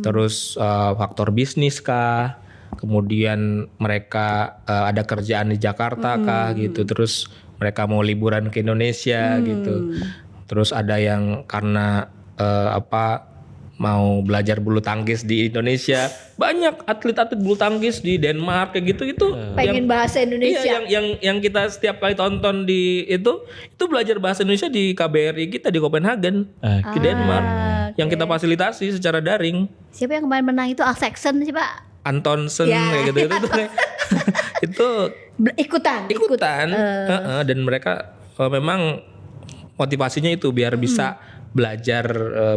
terus faktor bisnis kah, kemudian mereka ada kerjaan di Jakarta kah gitu, terus mereka mau liburan ke Indonesia gitu, terus ada yang karena mau belajar bulu tangkis di Indonesia, banyak atlet-atlet bulu tangkis di Denmark kayak gitu itu pengen bahasa Indonesia. Iya, yang kita setiap kali tonton di itu belajar bahasa Indonesia di KBRI kita di Copenhagen di Denmark, yang kita fasilitasi secara daring. Siapa yang kemarin menang itu? Axelsen sih Pak? Antonsen kayak gitu itu ikutan. Dan mereka memang motivasinya itu biar bisa belajar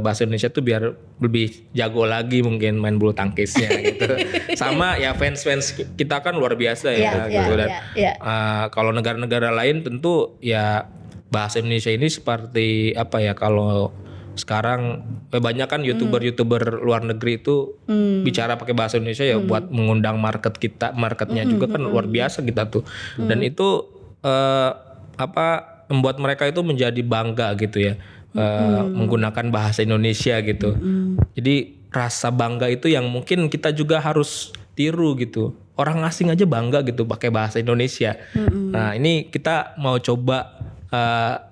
bahasa Indonesia tuh biar lebih jago lagi mungkin main bulu tangkisnya gitu. Sama ya fans kita kan luar biasa ya gitu. Dan kalau negara-negara lain tentu ya bahasa Indonesia ini seperti kalau sekarang banyak kan youtuber luar negeri itu bicara pakai bahasa Indonesia ya buat mengundang marketnya juga kan luar biasa kita tuh. Dan itu membuat mereka itu menjadi bangga gitu ya. Menggunakan bahasa Indonesia gitu. Jadi rasa bangga itu yang mungkin kita juga harus tiru gitu. Orang asing aja bangga gitu pakai bahasa Indonesia. Nah, ini kita mau coba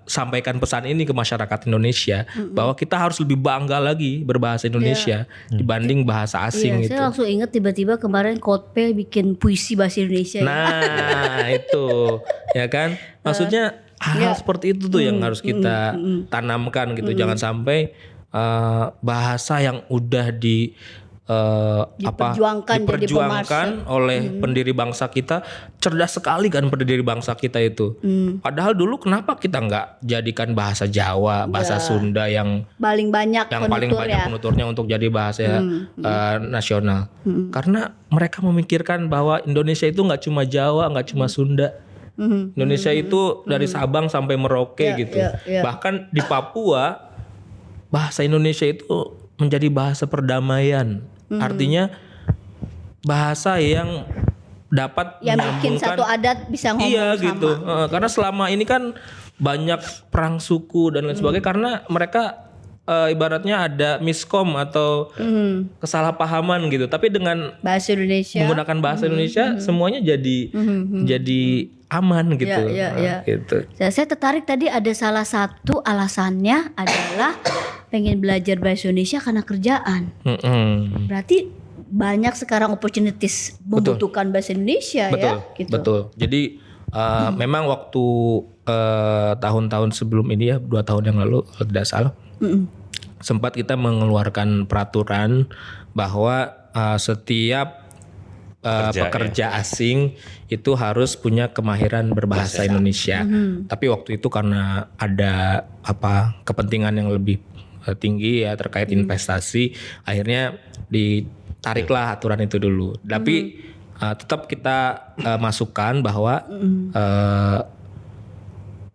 sampaikan pesan ini ke masyarakat Indonesia bahwa kita harus lebih bangga lagi berbahasa Indonesia dibanding bahasa asing gitu. Saya langsung ingat tiba-tiba kemarin Coldplay bikin puisi bahasa Indonesia. Nah, itu ya kan? Maksudnya hal seperti itu tuh yang harus kita tanamkan gitu. Jangan sampai bahasa yang udah diperjuangkan oleh pendiri bangsa kita, cerdas sekali kan pendiri bangsa kita itu. Padahal dulu kenapa kita nggak jadikan bahasa Jawa, bahasa Sunda yang paling banyak penuturnya untuk jadi bahasa nasional? Karena mereka memikirkan bahwa Indonesia itu nggak cuma Jawa, nggak cuma Sunda. Indonesia itu dari Sabang sampai Merauke gitu. Bahkan di Papua bahasa Indonesia itu menjadi bahasa perdamaian. Artinya bahasa yang dapat bikin satu adat bisa ngomong sama. Gitu. Karena selama ini kan banyak perang suku dan lain sebagainya karena mereka ibaratnya ada miskom atau kesalahpahaman gitu. Tapi dengan bahasa Indonesia, menggunakan bahasa Indonesia semuanya jadi aman gitu. Gitu. Saya tertarik tadi ada salah satu alasannya adalah pengen belajar bahasa Indonesia karena kerjaan. Berarti banyak sekarang opportunities membutuhkan bahasa Indonesia. Gitu. Betul. Jadi memang waktu tahun-tahun sebelum ini ya 2 tahun yang lalu kalau tidak salah sempat kita mengeluarkan peraturan bahwa setiap pekerja asing itu harus punya kemahiran berbahasa Indonesia. Tapi waktu itu karena ada kepentingan yang lebih tinggi ya terkait investasi, akhirnya ditariklah aturan itu dulu. Tapi tetap kita masukkan bahwa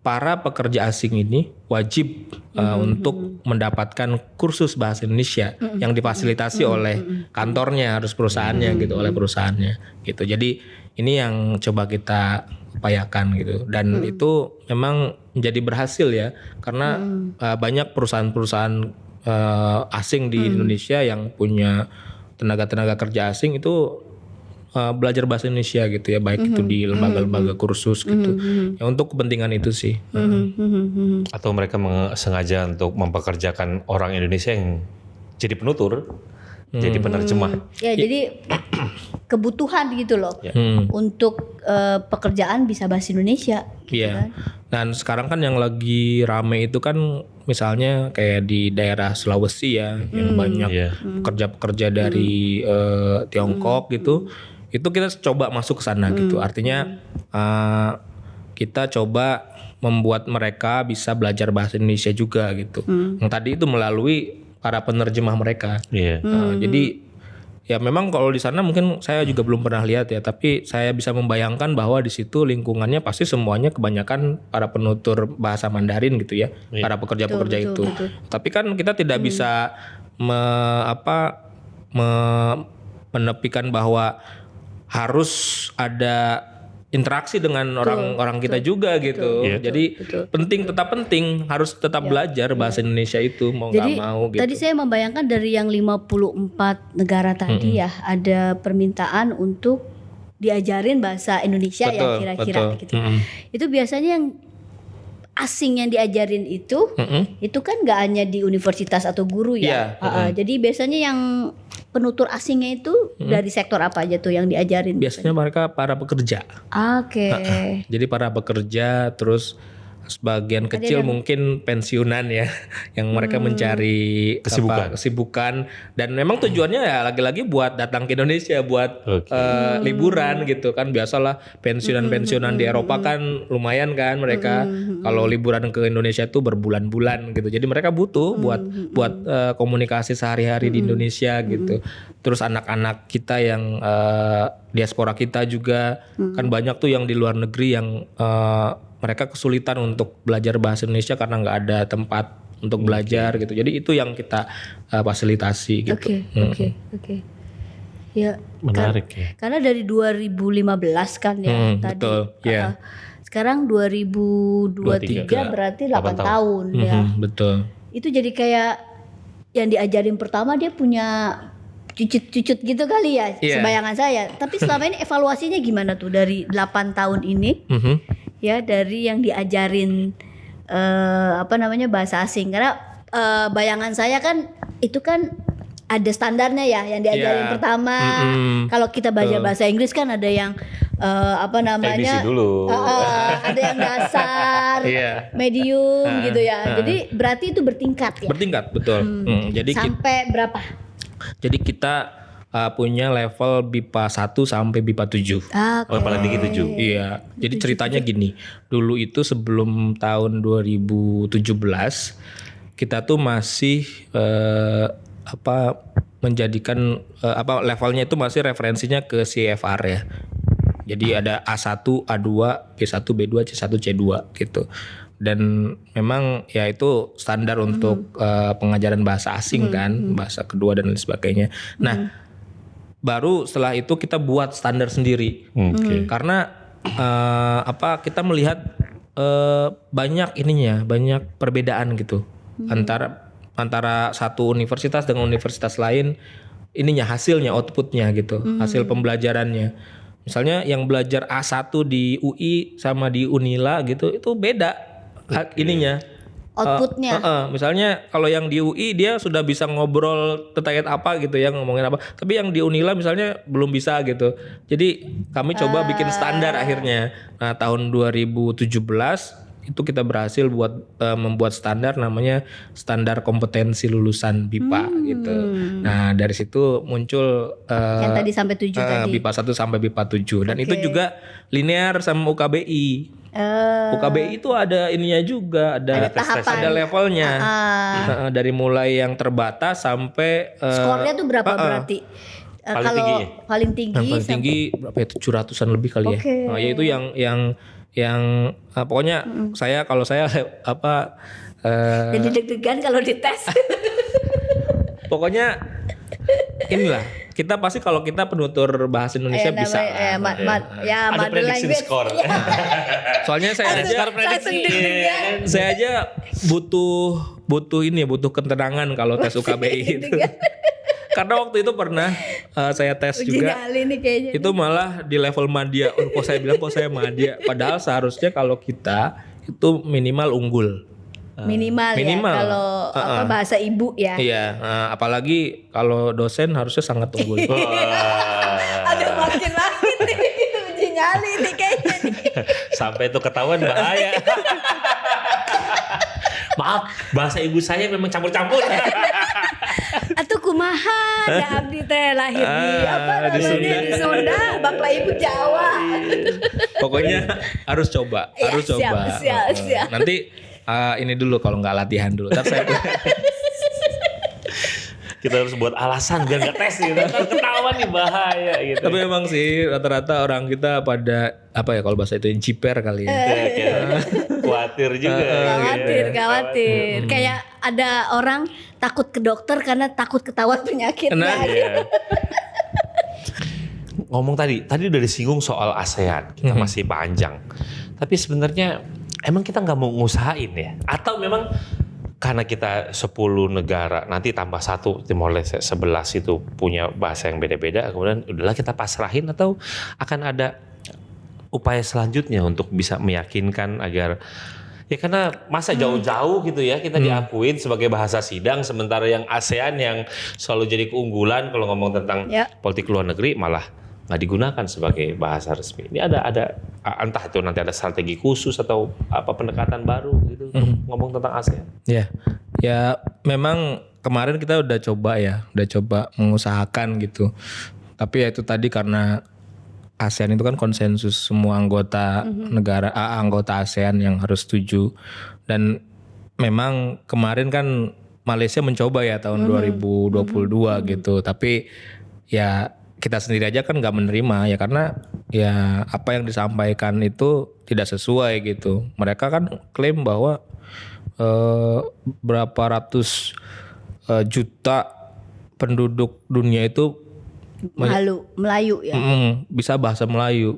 para pekerja asing ini wajib untuk mendapatkan kursus bahasa Indonesia yang difasilitasi oleh kantornya, harus perusahaannya gitu, oleh perusahaannya gitu. Jadi ini yang coba kita upayakan gitu, dan itu memang menjadi berhasil ya, karena banyak perusahaan-perusahaan asing di Indonesia yang punya tenaga kerja asing itu belajar bahasa Indonesia gitu ya, baik itu di lembaga-lembaga kursus gitu ya, untuk kepentingan itu sih. Atau mereka sengaja untuk mempekerjakan orang Indonesia yang jadi penutur, jadi penerjemah. Ya, jadi kebutuhan gitu loh untuk pekerjaan bisa bahasa Indonesia. Iya. Kan? Dan sekarang kan yang lagi rame itu kan misalnya kayak di daerah Sulawesi ya, yang banyak pekerja-pekerja dari Tiongkok gitu. Itu kita coba masuk ke sana gitu. Artinya kita coba membuat mereka bisa belajar bahasa Indonesia juga gitu. Yang tadi itu melalui para penerjemah mereka. Jadi ya memang kalau di sana mungkin saya juga belum pernah lihat ya, tapi saya bisa membayangkan bahwa di situ lingkungannya pasti semuanya kebanyakan para penutur bahasa Mandarin gitu ya, para pekerja-pekerja itu. Betul. Tapi kan kita tidak bisa menepikan bahwa harus ada interaksi dengan orang-orang kita juga gitu. Jadi tetap penting harus tetap belajar bahasa Indonesia itu mau nggak mau gitu. Tadi saya membayangkan dari yang 54 negara tadi ya ada permintaan untuk diajarin bahasa Indonesia ya kira-kira gitu. Itu biasanya yang asing yang diajarin itu kan nggak hanya di universitas atau guru ya. Jadi biasanya yang penutur asingnya itu dari sektor apa aja tuh yang diajarin? Biasanya mereka para pekerja. Oke. Jadi para pekerja, terus sebagian kecil mungkin pensiunan ya, yang mereka mencari kesibukan dan memang tujuannya ya lagi-lagi buat datang ke Indonesia buat liburan gitu kan. Biasalah pensiunan di Eropa kan lumayan kan mereka kalau liburan ke Indonesia tuh berbulan-bulan gitu. Jadi mereka butuh buat komunikasi sehari-hari di Indonesia gitu. Terus anak-anak kita yang diaspora kita juga kan banyak tuh yang di luar negeri yang mereka kesulitan untuk belajar bahasa Indonesia karena nggak ada tempat untuk belajar gitu. Jadi itu yang kita fasilitasi gitu. Oke. Ya, menarik ya. Karena dari 2015 kan ya tadi. Betul. Sekarang 2023 berarti 8 tahun ya. Betul. Itu jadi kayak yang diajarin pertama dia punya cucut-cucut gitu kali ya, sebayangan saya. Tapi selama ini evaluasinya gimana tuh dari 8 tahun ini? Ya dari yang diajarin bahasa asing karena bayangan saya kan itu kan ada standarnya ya yang diajarin pertama. Kalau kita belajar bahasa Inggris kan ada yang ABC dulu. Ada yang dasar, medium gitu ya. Jadi berarti itu bertingkat ya. Bertingkat betul. Jadi sampai berapa? Jadi kita punya level BIPA 1 sampai BIPA 7. Paling tinggi 7. Iya. Jadi ceritanya gini. Dulu itu sebelum tahun 2017 kita tuh masih menjadikan levelnya itu masih referensinya ke CFR ya. Jadi ada A1, A2, B1, B2, C1, C2 gitu. Dan memang ya itu standar untuk pengajaran bahasa asing kan, bahasa kedua dan lain sebagainya. Nah, baru setelah itu kita buat standar sendiri. Karena kita melihat banyak perbedaan gitu antara satu universitas dengan universitas lain hasilnya, outputnya gitu, hasil pembelajarannya. Misalnya yang belajar A1 di UI sama di Unila gitu itu beda outputnya. Misalnya kalau yang di UI dia sudah bisa ngobrol terkait apa gitu ya, ngomongin apa. Tapi yang di Unila misalnya belum bisa gitu. Jadi kami coba bikin standar akhirnya. Nah tahun 2017 itu kita berhasil membuat standar namanya standar kompetensi lulusan BIPA gitu. Nah dari situ muncul yang tadi sampai 7 tadi. BIPA 1 sampai BIPA 7 dan itu juga linear sama UKBI. UKBI itu ada ininya juga, ada levelnya. Dari mulai yang terbatas sampai skornya tuh berapa berarti? Kalau paling tinggi berapa ya, 700-an lebih kali ya. Yaitu yang pokoknya kalau saya jadi deg-degan kalau dites. Pokoknya inilah kita pasti kalau kita penutur bahasa Indonesia bisa ada prediction score. Soalnya saya aja butuh ketenangan kalau tes UKBI itu. Karena waktu itu pernah saya tes juga. Itu malah di level madya. Kok saya bilang saya madya. Padahal seharusnya kalau kita itu minimal unggul. Minimal ya kalau bahasa ibu ya. Iya, apalagi kalau dosen harusnya sangat unggul. Aduh makin nih itu uji nyali nih kayaknya nih. Sampai itu ketahuan bahaya. Maaf, bahasa ibu saya memang campur-campur. Atau kumaha da abdi teh lahir di Sunda, bapak ibu Jawa. Pokoknya harus coba, Siap. Nanti ini dulu kalau nggak latihan dulu. Kita harus buat alasan biar nggak tes gitu. Kan ketahuan nih bahaya gitu. Tapi memang sih rata-rata orang kita pada kalau bahasa itu jiper kali ya. Khawatir juga. Khawatir. Kayak ada orang takut ke dokter karena takut ketahuan penyakitnya. Iya. ngomong tadi udah disinggung soal ASEAN, kita masih panjang. Tapi sebenarnya emang kita nggak mau ngusahain ya? Atau memang karena kita 10 negara, nanti tambah 1 Timor Leste 11 itu punya bahasa yang beda-beda, kemudian udahlah kita pasrahin, atau akan ada upaya selanjutnya untuk bisa meyakinkan agar ya, karena masa jauh-jauh gitu ya kita diakuin sebagai bahasa sidang, sementara yang ASEAN yang selalu jadi keunggulan kalau ngomong tentang politik luar negeri malah nggak digunakan sebagai bahasa resmi. Ini ada entah itu nanti ada strategi khusus atau apa pendekatan baru gitu ngomong tentang ASEAN. Ya memang kemarin kita udah coba mengusahakan gitu. Tapi ya itu tadi karena ASEAN itu kan konsensus semua anggota negara, anggota ASEAN yang harus setuju. Dan memang kemarin kan Malaysia mencoba ya tahun 2022 gitu. Tapi ya kita sendiri aja kan nggak menerima ya, karena ya apa yang disampaikan itu tidak sesuai gitu. Mereka kan klaim bahwa berapa ratus juta penduduk dunia itu Melayu ya. Bisa bahasa Melayu.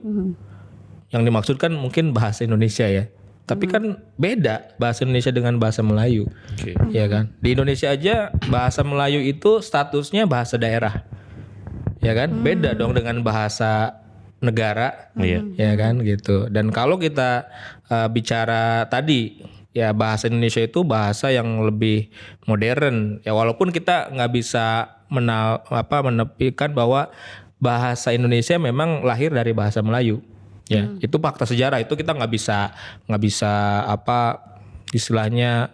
Yang dimaksud kan mungkin bahasa Indonesia ya. Tapi kan beda bahasa Indonesia dengan bahasa Melayu. Ya kan? Di Indonesia aja bahasa Melayu itu statusnya bahasa daerah. Ya kan? Beda dong dengan bahasa negara. Ya kan gitu. Dan kalau kita bicara tadi ya, bahasa Indonesia itu bahasa yang lebih modern. Ya walaupun kita nggak bisa menepikan bahwa bahasa Indonesia memang lahir dari bahasa Melayu. Ya, itu fakta sejarah, itu kita nggak bisa istilahnya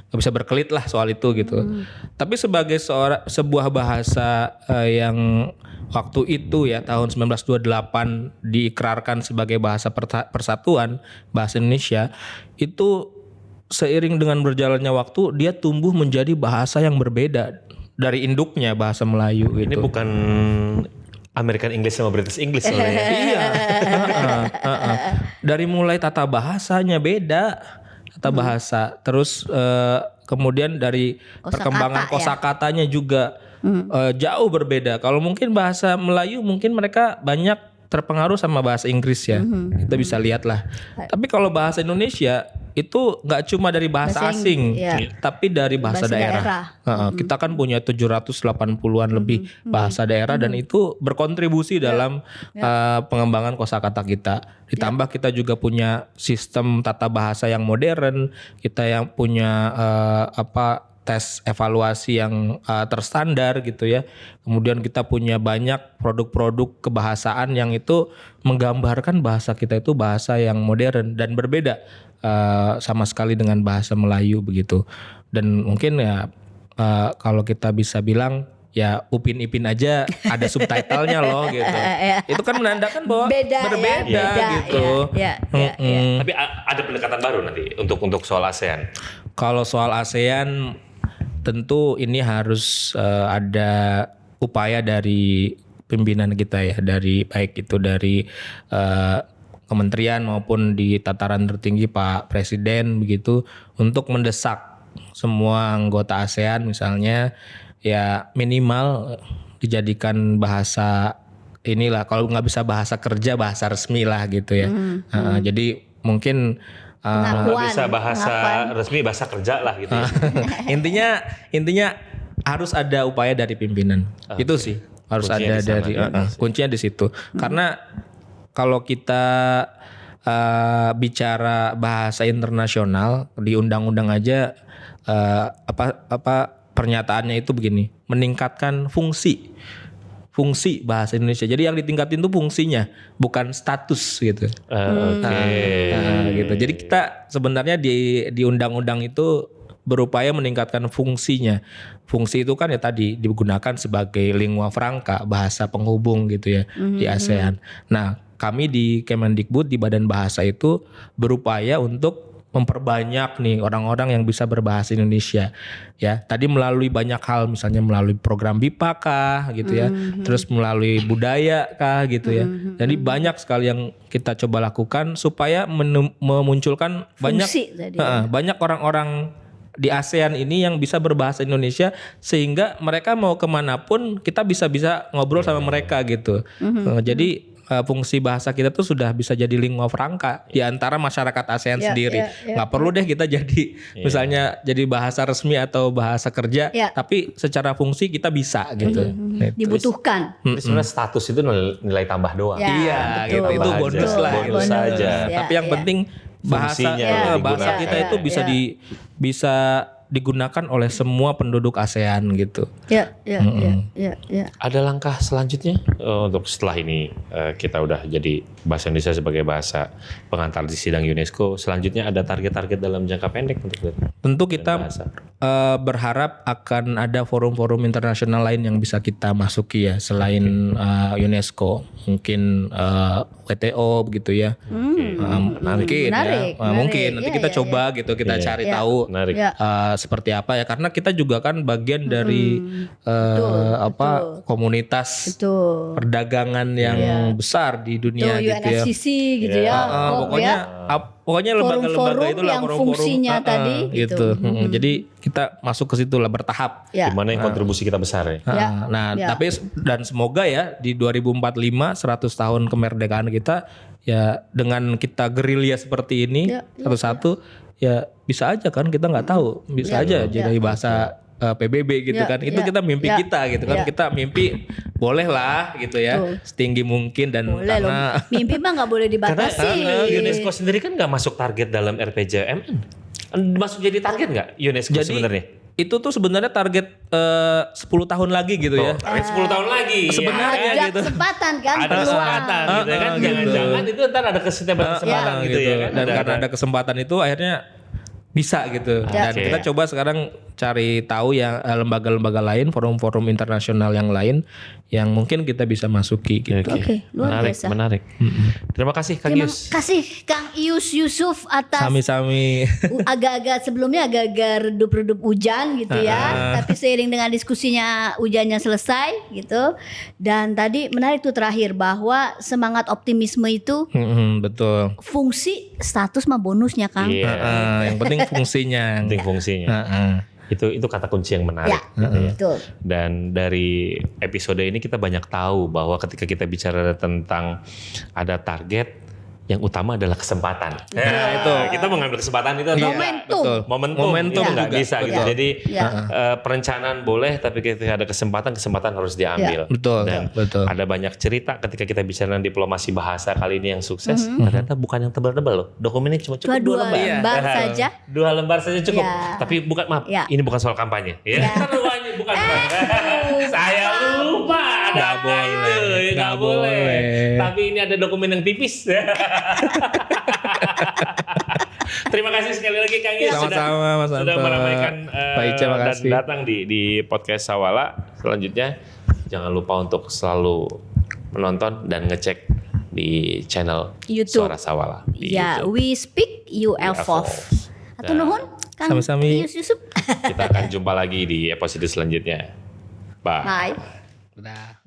nggak bisa berkelit lah soal itu gitu. Tapi sebagai sebuah bahasa yang waktu itu ya tahun 1928 diikrarkan sebagai bahasa persatuan, bahasa Indonesia, itu seiring dengan berjalannya waktu dia tumbuh menjadi bahasa yang berbeda dari induknya bahasa Melayu gitu. Ini bukan American English sama British English soalnya. Iya. Dari mulai tata bahasanya beda, tata bahasa, terus kemudian dari perkembangan kosakatanya juga jauh berbeda. Kalau mungkin bahasa Melayu mungkin mereka banyak terpengaruh sama bahasa Inggris ya. Kita bisa lihat lah. Tapi kalau bahasa Indonesia itu nggak cuma dari bahasa asing, tapi dari bahasa daerah. Kita kan punya 780-an lebih bahasa daerah dan itu berkontribusi dalam pengembangan kosakata kita. Ditambah kita juga punya sistem tata bahasa yang modern, kita yang punya tes evaluasi yang terstandar gitu ya. Kemudian kita punya banyak produk-produk kebahasaan yang itu menggambarkan bahasa kita itu bahasa yang modern dan berbeda sama sekali dengan bahasa Melayu begitu. Dan mungkin ya kalau kita bisa bilang ya Upin Ipin aja ada subtitlenya loh gitu. Itu kan menandakan bahwa berbeda gitu. Tapi ada pendekatan baru nanti untuk soal ASEAN. Kalau soal ASEAN tentu ini harus ada upaya dari pimpinan kita ya, dari baik itu dari kementerian maupun di tataran tertinggi Pak Presiden begitu, untuk mendesak semua anggota ASEAN misalnya ya minimal dijadikan bahasa inilah, kalau nggak bisa bahasa kerja bahasa resmi lah gitu ya. Jadi mungkin bisa bahasa resmi, bahasa kerja lah gitu ya. intinya harus ada upaya dari pimpinan. Itu sih harus ada dari kuncinya di situ. Karena kalau kita bicara bahasa internasional di undang-undang aja pernyataannya itu begini, meningkatkan fungsi bahasa Indonesia. Jadi yang ditingkatin itu fungsinya, bukan status gitu. Gitu. Jadi kita sebenarnya di undang-undang itu berupaya meningkatkan fungsinya. Fungsi itu kan ya tadi digunakan sebagai lingua franca, bahasa penghubung gitu ya di ASEAN. Nah, kami di Kemendikbud di Badan Bahasa itu berupaya untuk memperbanyak nih orang-orang yang bisa berbahasa Indonesia ya. Tadi melalui banyak hal, misalnya melalui program BIPA kah gitu ya, terus melalui budaya kah gitu ya. Jadi banyak sekali yang kita coba lakukan supaya memunculkan banyak orang-orang di ASEAN ini yang bisa berbahasa Indonesia sehingga mereka mau kemanapun kita bisa ngobrol sama mereka gitu. Jadi fungsi bahasa kita tuh sudah bisa jadi lingua franca di antara masyarakat ASEAN sendiri. Nggak perlu deh kita jadi misalnya jadi bahasa resmi atau bahasa kerja, tapi secara fungsi kita bisa gitu. Dibutuhkan. Sebenarnya status itu nilai tambah doang. Iya, gitu. Itu bonus lah. Bonus saja. Tapi yang penting bahasa kita itu bisa digunakan oleh semua penduduk ASEAN gitu. Ya. Ada langkah selanjutnya untuk setelah ini kita udah jadi bahasa Indonesia sebagai bahasa pengantar di sidang UNESCO. Selanjutnya ada target-target dalam jangka pendek untuk tentu kita berharap akan ada forum-forum internasional lain yang bisa kita masuki ya selain UNESCO, mungkin WTO begitu ya. Mungkin nanti kita coba gitu, kita cari tahu seperti apa ya, karena kita juga kan bagian dari komunitas perdagangan yang besar di dunia gitu ya. UNFCCC gitu ya. Pokoknya lembaga-lembaga itu lah yang fungsinya tadi gitu. Jadi kita masuk ke situ lah bertahap. Gimana yang kontribusi kita besar ya. Tapi dan semoga ya di 2045 100 tahun kemerdekaan kita ya dengan kita gerilya seperti ini satu-satu ya bisa aja kan, kita nggak tahu, bisa aja jadi bahasa PBB gitu kan. Itu kita mimpi kita gitu kan. Kita mimpi boleh lah gitu ya. Setinggi mungkin dan boleh karena mimpi mah nggak boleh dibatasi. Karena UNESCO sendiri kan nggak masuk target dalam RPJMN. Masuk jadi target nggak UNESCO sebenarnya? Itu tuh sebenarnya target 10 tahun lagi gitu ya. 10 tahun lagi. Sebenarnya ada gitu. kesempatan kan. Ada kesempatan gitu kan. Jangan-jangan itu ntar ada kesempatan gitu ya kan. Dan karena ada kesempatan itu akhirnya bisa gitu. Dan kita coba sekarang cari tahu ya lembaga-lembaga lain, forum-forum internasional yang lain yang mungkin kita bisa masuki gitu. Luar biasa. Menarik. Terima kasih Kang Yus. Terima kasih Kang Ius Yusuf atas sami-sami. Sebelumnya agak-agak redup-redup hujan gitu ya. Tapi seiring dengan diskusinya hujannya selesai gitu. Dan tadi menarik tuh terakhir bahwa semangat optimisme itu betul. Fungsi status mah bonusnya Kang. Yang penting fungsinya. Itu kata kunci yang menarik. Betul. Dan dari episode ini kita banyak tahu bahwa ketika kita bicara tentang ada target, yang utama adalah kesempatan. Itu kita mengambil kesempatan itu momentum nggak bisa gitu. Jadi perencanaan boleh, tapi ketika ada kesempatan harus diambil. Dan ada banyak cerita ketika kita bicara diplomasi bahasa kali ini yang sukses. Ternyata bukan yang tebal-tebal loh. Dokumennya cuma cukup 2 lembar saja. 2 lembar saja cukup. Tapi bukan ini bukan soal kampanye. Bukan. Saya lupa. Nggak boleh. Tapi ini ada dokumen yang tipis. Terima kasih sekali lagi Kang Yus sudah meramaikan dan datang di podcast Sawala. Selanjutnya jangan lupa untuk selalu menonton dan ngecek di channel YouTube Suara Sawala. We Speak UFO. Atur nuhun Kang Yusuf. Kita akan jumpa lagi di episode selanjutnya. Bye. Udah.